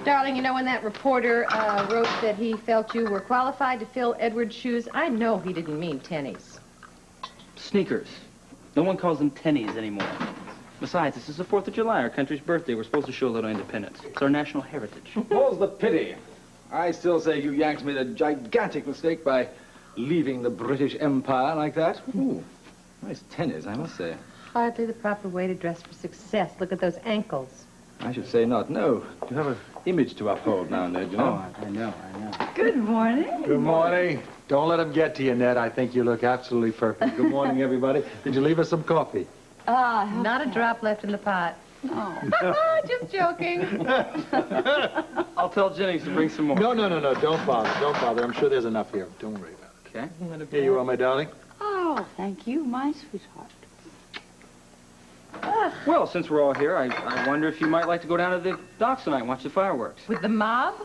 Darling, you know, when that reporter wrote that he felt you were qualified to fill Edward's shoes, I know he didn't mean tennies. Sneakers. No one calls them tennies anymore. Besides, this is the 4th of July, our country's birthday. We're supposed to show a little independence. It's our national heritage. More's the pity. I still say you Yanks made a gigantic mistake by leaving the British Empire like that. Ooh, nice tennies, I must say. Hardly the proper way to dress for success. Look at those ankles. I should say not. No, you have an image to uphold now and then, you know. Oh, I know. Good morning. Good morning. Don't let him get to you, Ned. I think you look absolutely perfect. Good morning, everybody. Did you leave us some coffee? Not a drop left in the pot. Oh. Just joking. I'll tell Jennings to bring some more. No. Don't bother. Don't bother. I'm sure there's enough here. Don't worry about it. Okay. Here you are, my darling. Oh, thank you, my sweetheart. Well, since we're all here, I wonder if you might like to go down to the docks tonight and watch the fireworks. With the mob?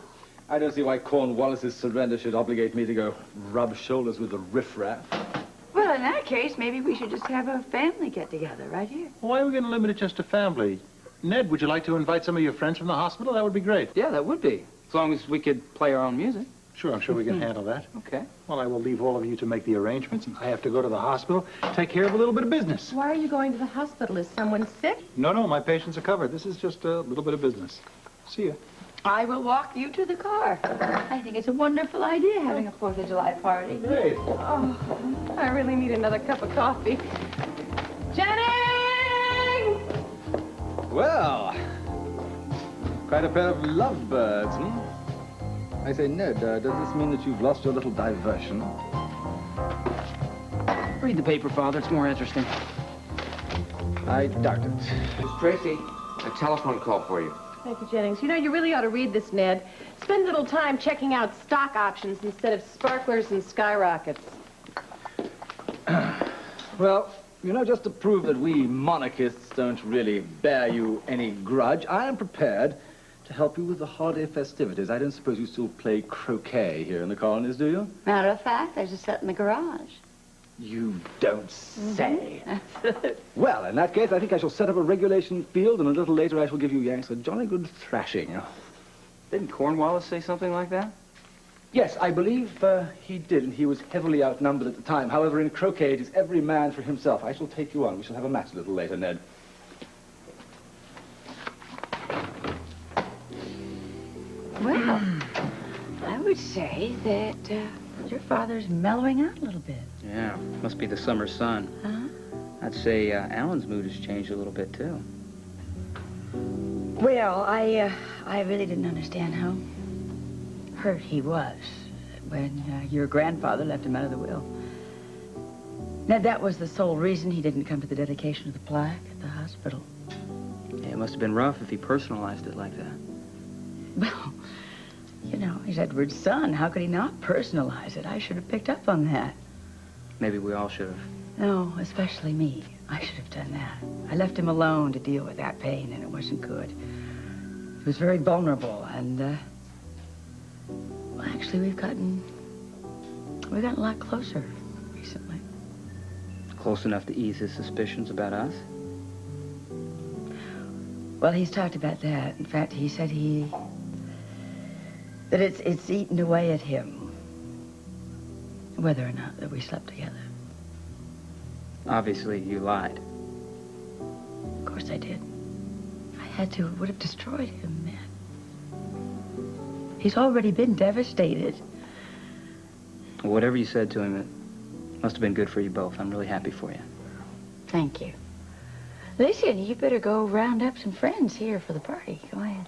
I don't see why Cornwallis's surrender should obligate me to go rub shoulders with the riffraff. Well, in that case, maybe we should just have a family get-together right here. Why are we going to limit it just to family? Ned, would you like to invite some of your friends from the hospital? That would be great. Yeah, that would be. As long as we could play our own music. Sure, I'm sure we can handle that. Okay. Well, I will leave all of you to make the arrangements. I have to go to the hospital, take care of a little bit of business. Why are you going to the hospital? Is someone sick? No, my patients are covered. This is just a little bit of business. See you. I will walk you to the car. I think it's a wonderful idea having a 4th of July party. Great. Oh, I really need another cup of coffee. Jennings! Well, quite a pair of lovebirds, hmm? I say, Ned, does this mean that you've lost your little diversion? Read the paper, Father. It's more interesting. I doubt it. Miss Tracy, a telephone call for you. Thank you, Jennings. You know, you really ought to read this, Ned. Spend a little time checking out stock options instead of sparklers and skyrockets. Well, you know, just to prove that we monarchists don't really bear you any grudge, I am prepared to help you with the holiday festivities. I don't suppose you still play croquet here in the colonies, do you? Matter of fact, there's a set in the garage. You don't say. Well, in that case, I think I shall set up a regulation field, and a little later I shall give you Yanks a jolly good thrashing. Didn't Cornwallis say something like that? Yes, I believe he did, and he was heavily outnumbered at the time. However, in croquet, it is every man for himself. I shall take you on. We shall have a match a little later, Ned. Well, I would say that your father's mellowing out a little bit. Yeah, must be the summer sun. Huh? I'd say Alan's mood has changed a little bit, too. Well, I really didn't understand how hurt he was when your grandfather left him out of the will. Now, that was the sole reason he didn't come to the dedication of the plaque at the hospital. Yeah, it must have been rough if he personalized it like that. Well, you know, he's Edward's son. How could he not personalize it? I should have picked up on that. Maybe we all should have. No, especially me. I should have done that. I left him alone to deal with that pain, and it wasn't good. He was very vulnerable, and, well, actually, we've gotten a lot closer recently. Close enough to ease his suspicions about us? Well, he's talked about that. In fact, he said that it's eaten away at him, whether or not that we slept together. Obviously, you lied. Of course I did. I had to. It would have destroyed him, man. He's already been devastated. Whatever you said to him, it must have been good for you both. I'm really happy for you. Thank you. Listen, you better go round up some friends here for the party. Go ahead.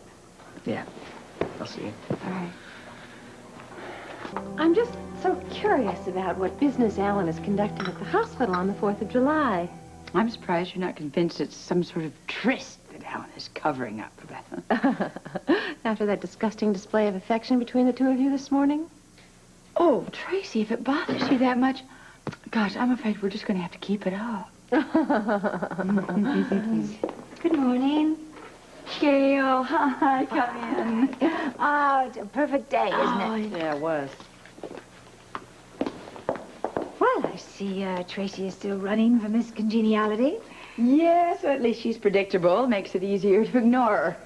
Yeah, I'll see you. All right. I'm just so curious about what business Alan is conducting at the hospital on the 4th of July. I'm surprised you're not convinced it's some sort of tryst that Alan is covering up, Rebecca. After that disgusting display of affection between the two of you this morning? Oh, Tracy, if it bothers you that much, gosh, I'm afraid we're just going to have to keep it up. Good morning. Gail, hi, come in. It's a perfect day, isn't it? Yeah, it was. Well, I see Tracy is still running for Miss Congeniality. Yes, at least she's predictable. Makes it easier to ignore her.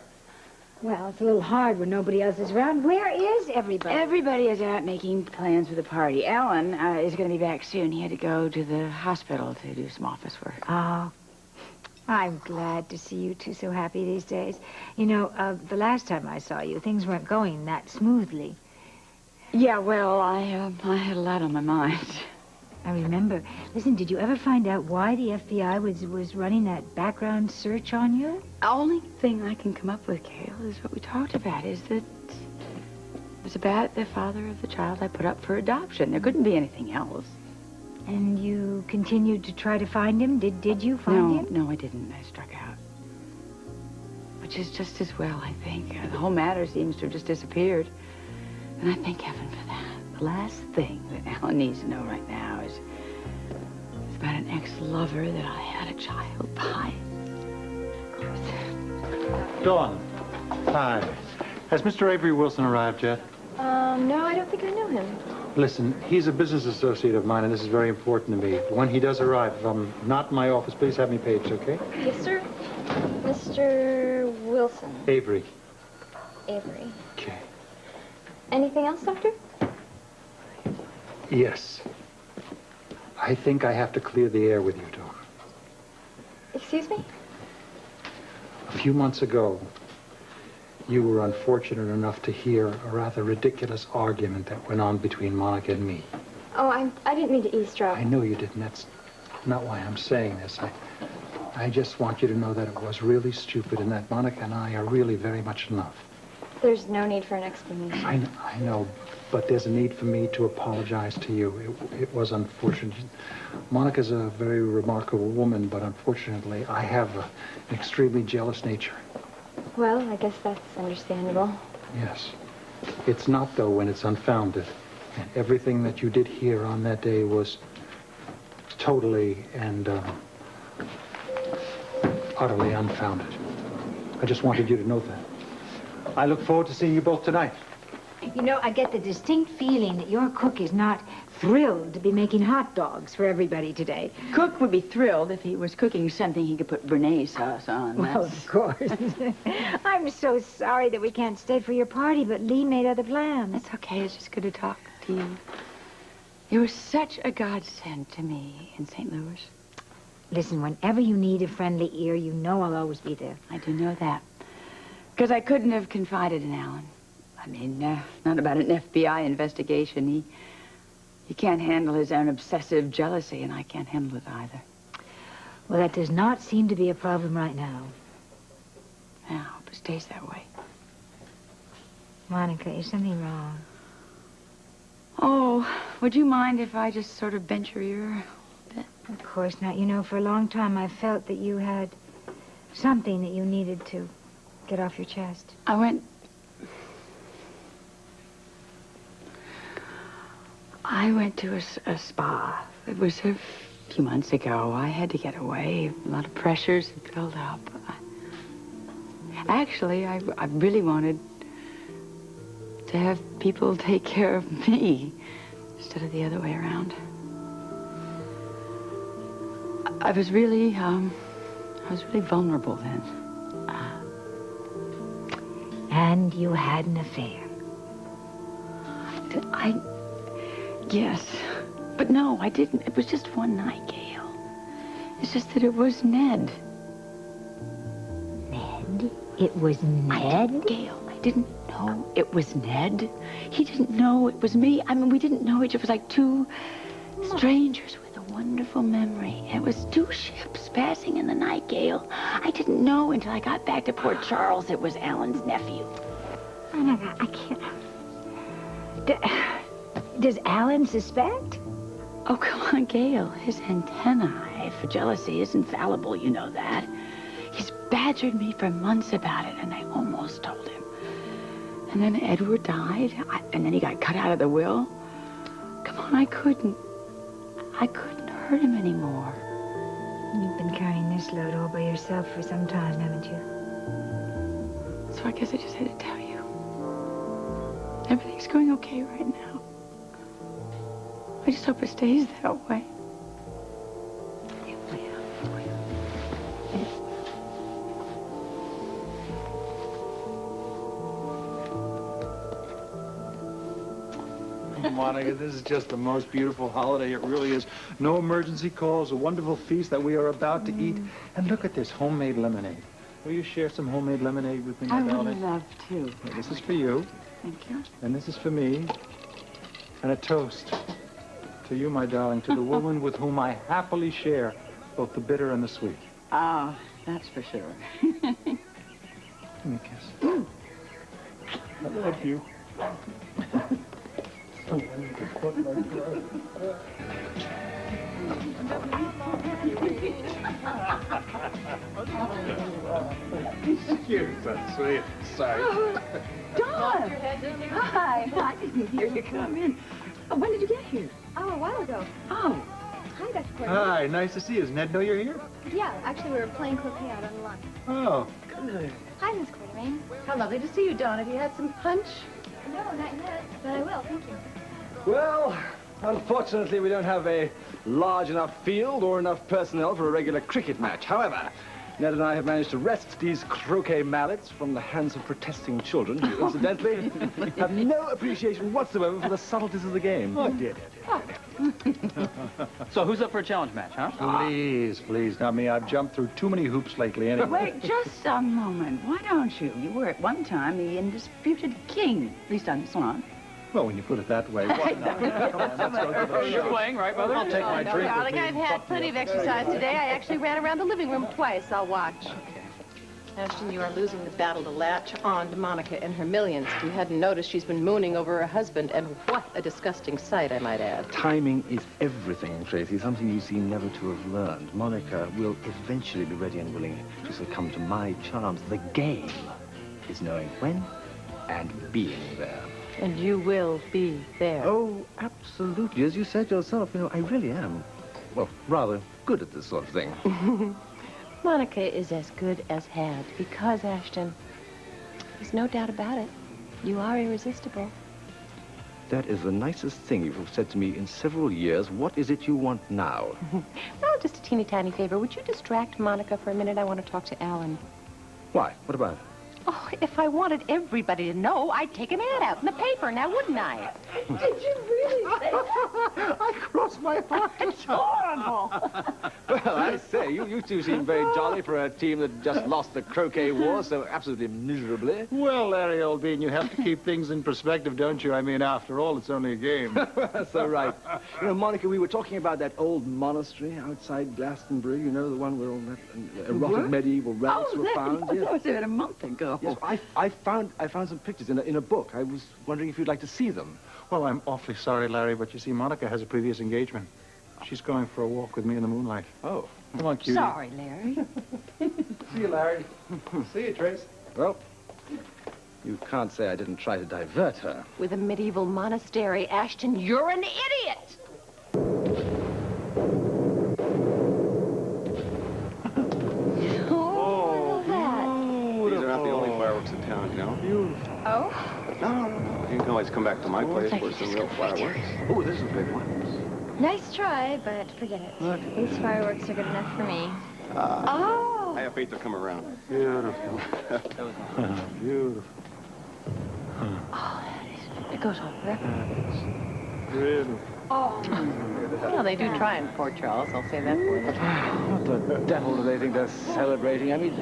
Well, it's a little hard when nobody else is around. Where is everybody? Everybody is out making plans for the party. Alan is going to be back soon. He had to go to the hospital to do some office work. Oh, I'm glad to see you two so happy these days. You know, the last time I saw you, things weren't going that smoothly. Yeah, well, I had a lot on my mind. I remember. Listen, did you ever find out why the FBI was running that background search on you? The only thing I can come up with, Gail, is what we talked about, is that it was about the father of the child I put up for adoption. There couldn't be anything else. And you continued to try to find him? Did you find him? No, I didn't. I struck out. Which is just as well, I think. The whole matter seems to have just disappeared. And I thank heaven for that. The last thing that Alan needs to know right now is about an ex-lover that I had a child by. Dawn. Hi. Has Mr. Avery Wilson arrived yet? No, I don't think I know him. Listen, he's a business associate of mine, and this is very important to me. When he does arrive, if I'm not in my office, please have me paged, okay? Yes, sir. Mr. Wilson. Avery. Avery. Okay. Anything else, Doctor? Yes. I think I have to clear the air with you, Dawn. Excuse me? A few months ago, you were unfortunate enough to hear a rather ridiculous argument that went on between Monica and me. Oh, I didn't mean to eavesdrop. I know you didn't. That's not why I'm saying this. I just want you to know that it was really stupid and that Monica and I are really very much in love. There's no need for an explanation. I know, but there's a need for me to apologize to you. It was unfortunate. Monica's a very remarkable woman, but unfortunately, I have an extremely jealous nature. Well, I guess that's understandable. Yes. It's not, though, when it's unfounded. And everything that you did here on that day was totally and utterly unfounded. I just wanted you to know that. I look forward to seeing you both tonight. You know, I get the distinct feeling that your cook is not thrilled to be making hot dogs for everybody today. Cook would be thrilled if he was cooking something he could put béarnaise sauce on. Well, of course. I'm so sorry that we can't stay for your party, but Lee made other plans. That's okay. It's just good to talk to you. You were such a godsend to me in St. Louis. Listen, whenever you need a friendly ear, you know I'll always be there. I do know that. Because I couldn't have confided in Alan. I mean, not about an FBI investigation. He can't handle his own obsessive jealousy, and I can't handle it either. Well, that does not seem to be a problem right now. I hope it stays that way. Monica, is something wrong? Oh, would you mind if I just sort of bent your ear a bit? Of course not. You know, for a long time I felt that you had something that you needed to get off your chest. I went to a spa. It was a few months ago. I had to get away. A lot of pressures had built up. Actually, I really wanted to have people take care of me instead of the other way around. I was really vulnerable then. And you had an affair. Yes. But no, I didn't. It was just one night, Gail. It's just that it was Ned. Ned? It was Ned? Gail, I didn't know it was Ned. He didn't know it was me. I mean, we didn't know each other. It was like two strangers with a wonderful memory. It was two ships passing in the night, Gail. I didn't know until I got back to Port Charles it was Alan's nephew. I can't... Does Alan suspect? Oh, come on, Gail. His antennae for jealousy is infallible, you know that. He's badgered me for months about it, and I almost told him. And then Edward died, and then he got cut out of the will. Come on, I couldn't hurt him anymore. You've been carrying this load all by yourself for some time, haven't you? So I guess I just had to tell you. Everything's going okay right now. I just hope it stays that way. It will. Monica. This is just the most beautiful holiday. It really is. No emergency calls, a wonderful feast that we are about to eat. And look at this homemade lemonade. Will you share some homemade lemonade with me, my darling? I would love to. Well, this is for you, Thank you. and this is for me. And a toast to you, my darling, to the woman with whom I happily share both the bitter and the sweet. Oh, that's for sure. Give me a kiss. I love you. You're so sweet. Sorry. Dawn! Hi. I didn't hear you come in. Oh, when did you get here? Oh, a while ago. Oh. Hi, Dr. Quartermain. Hi, nice to see you. Does Ned know you're here? Yeah, actually, we were playing croquet out on the lawn. Oh. Hi, Miss Quartermain. How lovely to see you, Dawn. Have you had some punch? No, not yet, but I will. Thank you. Well, unfortunately, we don't have a large enough field or enough personnel for a regular cricket match. However, Ned and I have managed to wrest these croquet mallets from the hands of protesting children who, incidentally, have no appreciation whatsoever for the subtleties of the game. Oh, dear. So who's up for a challenge match, huh? Please, please, not me. I've jumped through too many hoops lately anyway. Wait just a moment. Why don't you? You were at one time the undisputed king, at least on Swan. Well, when you put it that way, why not? Come on, let's go to the You're show. playing, right, Mother? I'll take my drink with Darling, me I've and had fuck plenty me of up. exercise today. I actually ran around the living room twice. I'll watch. Ashton, you are losing the battle to latch on to Monica and her millions. If you hadn't noticed, she's been mooning over her husband, and what a disgusting sight, I might add. Timing is everything, Tracy, something you seem never to have learned. Monica will eventually be ready and willing to succumb to my charms. The game is knowing when and being there. And you will be there. Oh, absolutely. As you said yourself, you know, I really am, well, rather good at this sort of thing. Monica is as good as had, because, Ashton, there's no doubt about it. You are irresistible. That is the nicest thing you've said to me in several years. What is it you want now? Well, just a teeny tiny favor. Would you distract Monica for a minute? I want to talk to Alan. Why? What about it? Oh, if I wanted everybody to know, I'd take an ad out in the paper, now wouldn't I? Did you really say that? I crossed my heart. It's horrible. Well, I say, you two seem very jolly for a team that just lost the croquet war so absolutely miserably. Well, Larry, old bean, you have to keep things in perspective, don't you? I mean, after all, it's only a game. That's so right. You know, Monica, we were talking about that old monastery outside Glastonbury, you know, the one where all that erotic medieval relics were found. That Yes. was about a month ago. Yes, I found some pictures in a book. I was wondering if you'd like to see them. Well, I'm awfully sorry, Larry, but you see, Monica has a previous engagement. She's going for a walk with me in the moonlight. Oh. Come on, cutie. Sorry, Larry. See you, Larry. See you, Trace. Well, you can't say I didn't try to divert her. With a medieval monastery, Ashton, you're an idiot! These are not the only fireworks in town, you know? Oh? No. You can always come back to my place where some real fireworks. Oh, this is a big one. Nice try, but forget it. Look. These fireworks are good enough for me. I have faith they'll come around. Beautiful. Beautiful. It goes on forever. Beautiful. Well, they do try in Port Charles, I'll say that for them. What the devil do they think they're celebrating? I mean,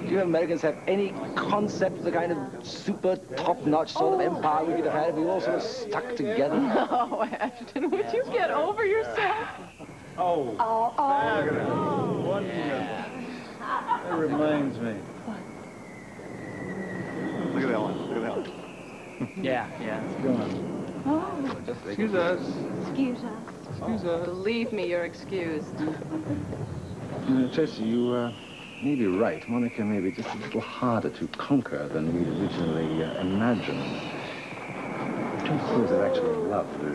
do you Americans have any concept of the kind of super top-notch sort of empire we could have had if we all sort of stuck together? Oh, Ashton, would you get over yourself? Oh. One minute. That reminds me. Look at that one. Look at that one. Yeah. Go on. Excuse us. Excuse us. Excuse us. Believe me, you're excused. Tracy, you may be right. Monica may be just a little harder to conquer than we'd originally imagined. I don't suppose they're actually in love, do you?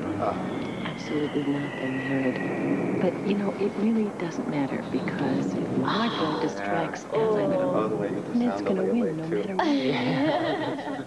Absolutely not, they're married. But, you know, it really doesn't matter, because if Monica distracts Alan, Oh, the way you get the Ned's sound gonna of win no matter what.